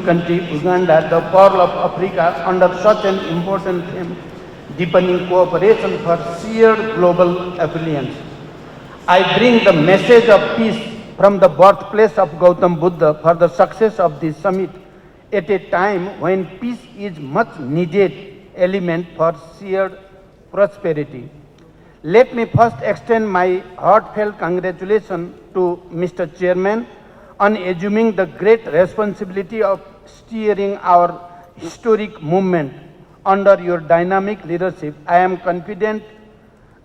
country, Uganda, the Pearl of Africa, under such an important theme, deepening cooperation for shared global affluence. I bring the message of peace from the birthplace of Gautam Buddha for the success of this summit at a time when peace is much needed element for shared prosperity. Let me first extend my heartfelt congratulations to Mr. Chairman on assuming the great responsibility of steering our historic movement under your dynamic leadership. I am confident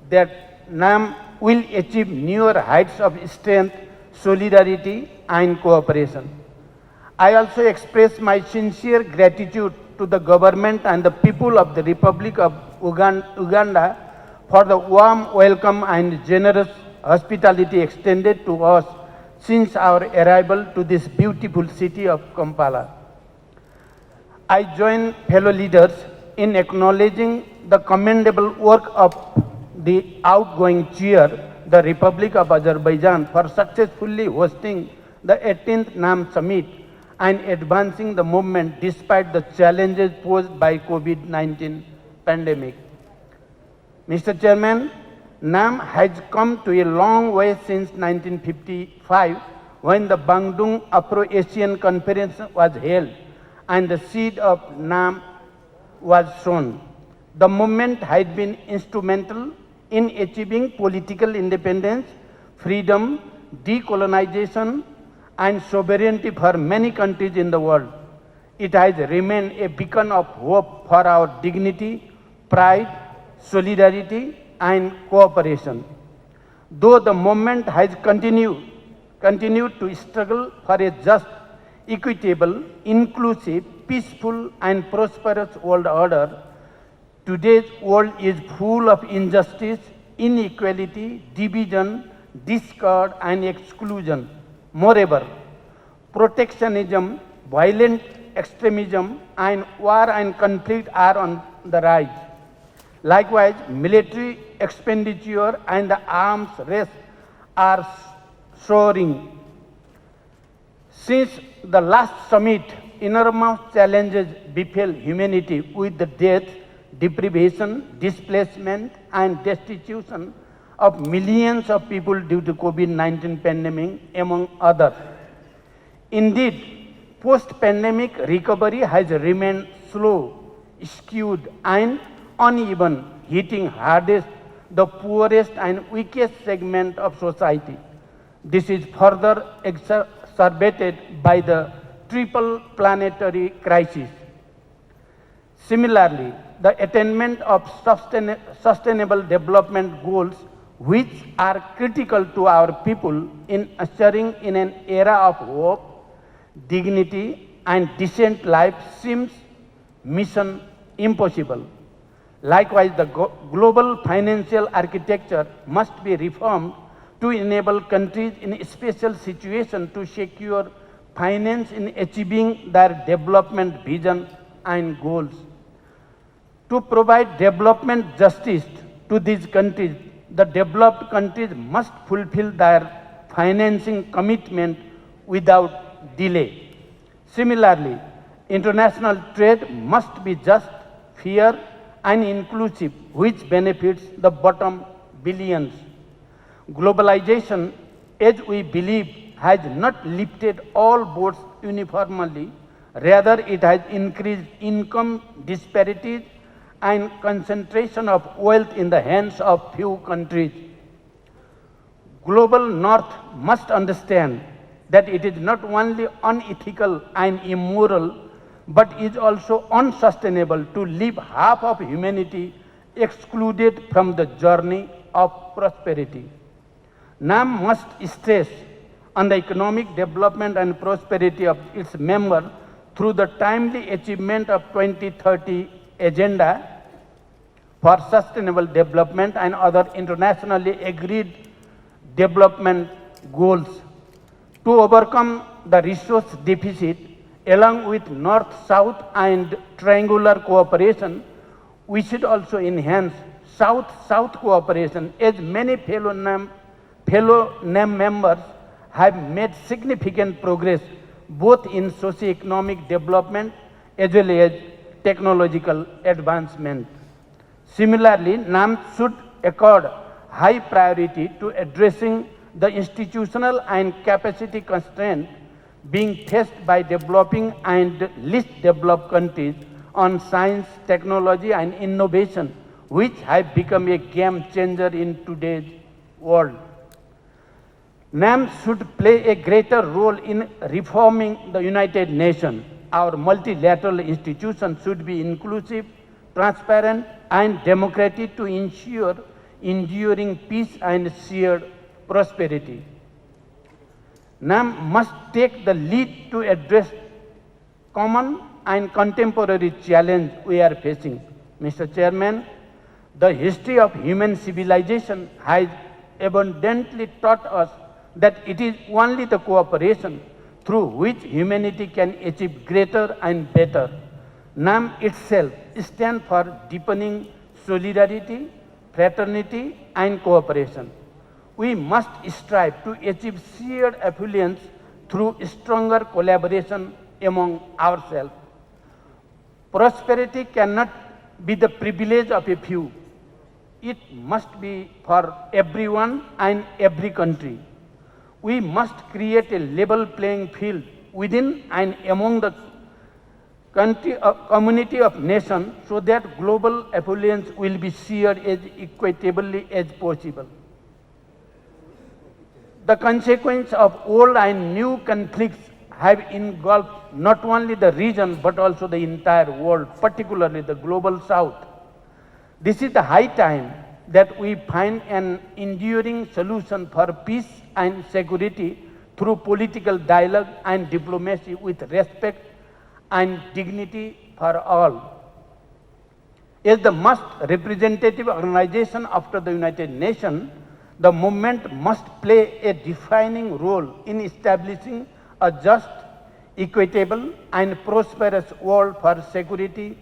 that NAM will achieve newer heights of strength, solidarity, and cooperation. I also express my sincere gratitude to the government and the people of the Republic of Uganda for the warm welcome and generous hospitality extended to us since our arrival to this beautiful city of Kampala. I join fellow leaders in acknowledging the commendable work of the outgoing chair, the Republic of Azerbaijan, for successfully hosting the 18th NAM Summit and advancing the movement despite the challenges posed by COVID-19 pandemic. Mr. Chairman, NAM has come to a long way since 1955 when the Bandung Afro-Asian Conference was held and the seed of NAM was sown. The movement has been instrumental in achieving political independence, freedom, decolonization, and sovereignty for many countries in the world. It has remained a beacon of hope for our dignity, pride, solidarity, and cooperation. Though the movement has continued to struggle for a just, equitable, inclusive, peaceful, and prosperous world order, today's world is full of injustice, inequality, division, discord, and exclusion. Moreover, protectionism, violent extremism, and war and conflict are on the rise. Likewise, military expenditure and the arms race are soaring. Since the last summit, enormous challenges befell humanity with the death, deprivation, displacement, and destitution of millions of people due to COVID-19 pandemic, among others. Indeed, post-pandemic recovery has remained slow, skewed, and uneven, hitting hardest the poorest and weakest segment of society. This is further exacerbated by the triple planetary crisis. Similarly, the attainment of sustainable development goals, which are critical to our people in ushering in an era of hope, dignity, and decent life, seems mission impossible. Likewise, the global financial architecture must be reformed to enable countries in special situations to secure finance in achieving their development vision and goals. To provide development justice to these countries, the developed countries must fulfill their financing commitment without delay. Similarly, international trade must be just, fair, and inclusive, which benefits the bottom billions. Globalization, as we believe, has not lifted all boats uniformly. Rather, it has increased income disparities and concentration of wealth in the hands of few countries. Global North must understand that it is not only unethical and immoral, but is also unsustainable to leave half of humanity excluded from the journey of prosperity. NAM must stress on the economic development and prosperity of its members through the timely achievement of 2030 Agenda for Sustainable Development and other internationally agreed development goals. To overcome the resource deficit, along with North-South and triangular cooperation, we should also enhance South-South cooperation, as many fellow NAM members have made significant progress both in socio-economic development as well as technological advancement. Similarly, NAM should accord high priority to addressing the institutional and capacity constraints being faced by developing and least developed countries on science, technology and innovation, which have become a game changer in today's world. NAM should play a greater role in reforming the United Nations. Our multilateral institutions should be inclusive, transparent and democratic to ensure enduring peace and shared prosperity. NAM must take the lead to address common and contemporary challenge we are facing. Mr. Chairman, the history of human civilization has abundantly taught us that it is only the cooperation through which humanity can achieve greater and better. NAM itself stands for deepening solidarity, fraternity and cooperation. We must strive to achieve shared affluence through stronger collaboration among ourselves. Prosperity cannot be the privilege of a few. It must be for everyone and every country. We must create a level playing field within and among the community of nations so that global affluence will be shared as equitably as possible. The consequences of old and new conflicts have engulfed not only the region but also the entire world, particularly the global south. This is the high time that we find an enduring solution for peace and security through political dialogue and diplomacy with respect and dignity for all. As the most representative organization after the United Nations, the movement must play a defining role in establishing a just, equitable and prosperous world for security,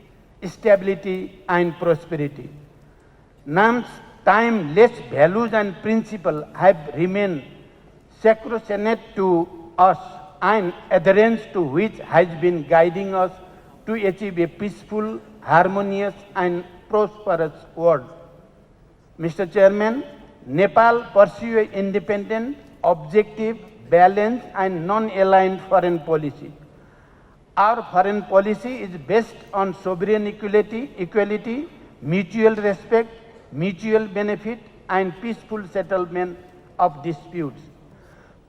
stability and prosperity. NAM's timeless values and principles have remained sacrosanct to us and adherence to which has been guiding us to achieve a peaceful, harmonious and prosperous world. Mr. Chairman, Nepal pursues an independent, objective, balanced and non-aligned foreign policy. Our foreign policy is based on sovereign equality, mutual respect, mutual benefit and peaceful settlement of disputes.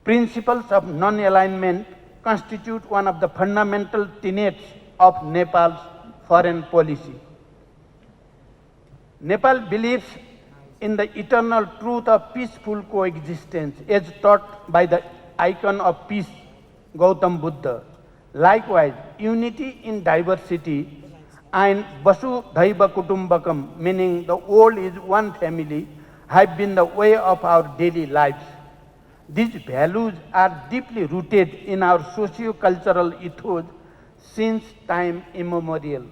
Principles of non-alignment constitute one of the fundamental tenets of Nepal's foreign policy. Nepal believes in the eternal truth of peaceful coexistence as taught by the icon of peace, Gautam Buddha. Likewise, unity in diversity and Vasudhaiva Kutumbakam, meaning the world is one family, have been the way of our daily lives. These values are deeply rooted in our socio-cultural ethos since time immemorial.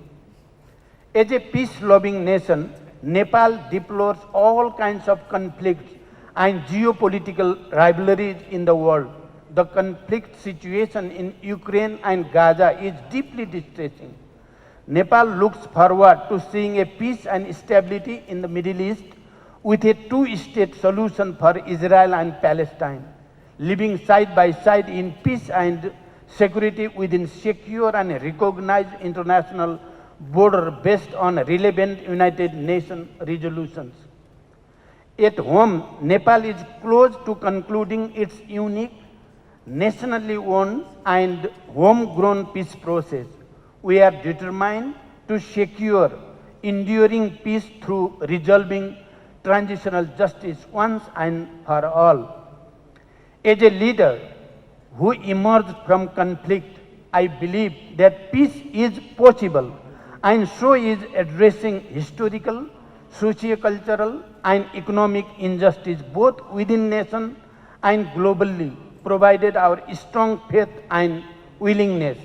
As a peace-loving nation, Nepal deplores all kinds of conflicts and geopolitical rivalries in the world. The conflict situation in Ukraine and Gaza is deeply distressing. Nepal looks forward to seeing a peace and stability in the Middle East with a two-state solution for Israel and Palestine, living side by side in peace and security within secure and recognized international border based on relevant United Nations resolutions. At home, Nepal is close to concluding its unique, nationally owned and homegrown peace process. We are determined to secure enduring peace through resolving transitional justice once and for all. As a leader who emerged from conflict, I believe that peace is possible and so is addressing historical, socio-cultural and economic injustice both within nation and globally, provided our strong faith and willingness.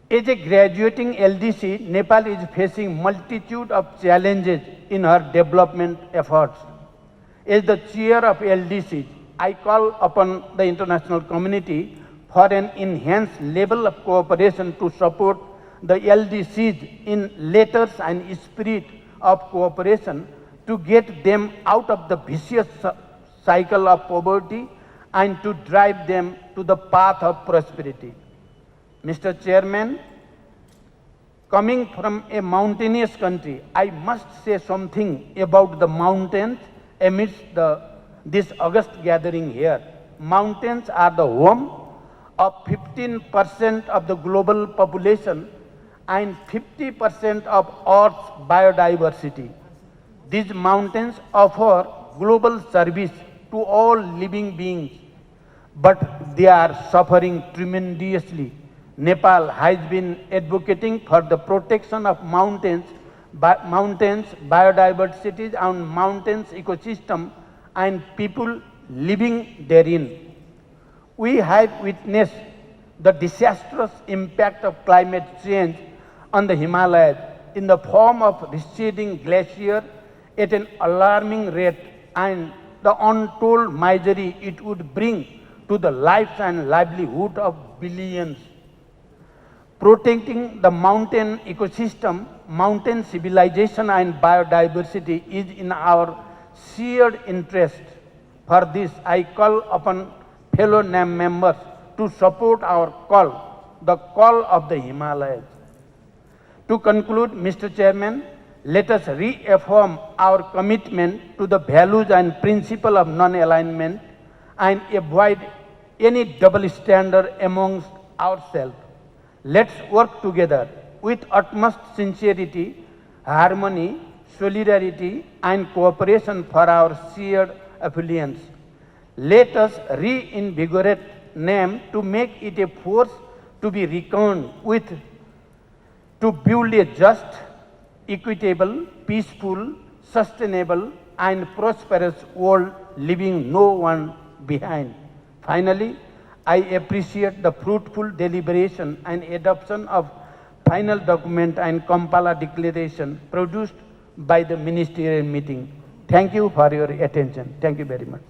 As a graduating LDC, Nepal is facing multitude of challenges in her development efforts. As the chair of LDC, I call upon the international community for an enhanced level of cooperation to support the LDCs in letters and spirit of cooperation to get them out of the vicious cycle of poverty and to drive them to the path of prosperity. Mr. Chairman, coming from a mountainous country, I must say something about the mountains amidst this august gathering here. Mountains are the home of 15% of the global population and 50% of Earth's biodiversity. These mountains offer global service to all living beings, but they are suffering tremendously. Nepal has been advocating for the protection of mountains, biodiversity and mountains ecosystem and people living therein. We have witnessed the disastrous impact of climate change on the Himalayas in the form of receding glacier at an alarming rate and the untold misery it would bring to the lives and livelihood of billions. Protecting the mountain ecosystem, mountain civilization and biodiversity is in our shared interest. For this, I call upon fellow NAM members to support our call, the call of the Himalayas. To conclude, Mr. Chairman, let us reaffirm our commitment to the values and principle of non-alignment and avoid any double standard amongst ourselves. Let's work together with utmost sincerity, harmony, solidarity and cooperation for our shared affluence. Let us reinvigorate NAM to make it a force to be reckoned with, to build a just, equitable, peaceful, sustainable and prosperous world, leaving no one behind. Finally, I appreciate the fruitful deliberation and adoption of final document and Kampala declaration produced by the ministerial meeting. Thank you for your attention. Thank you very much.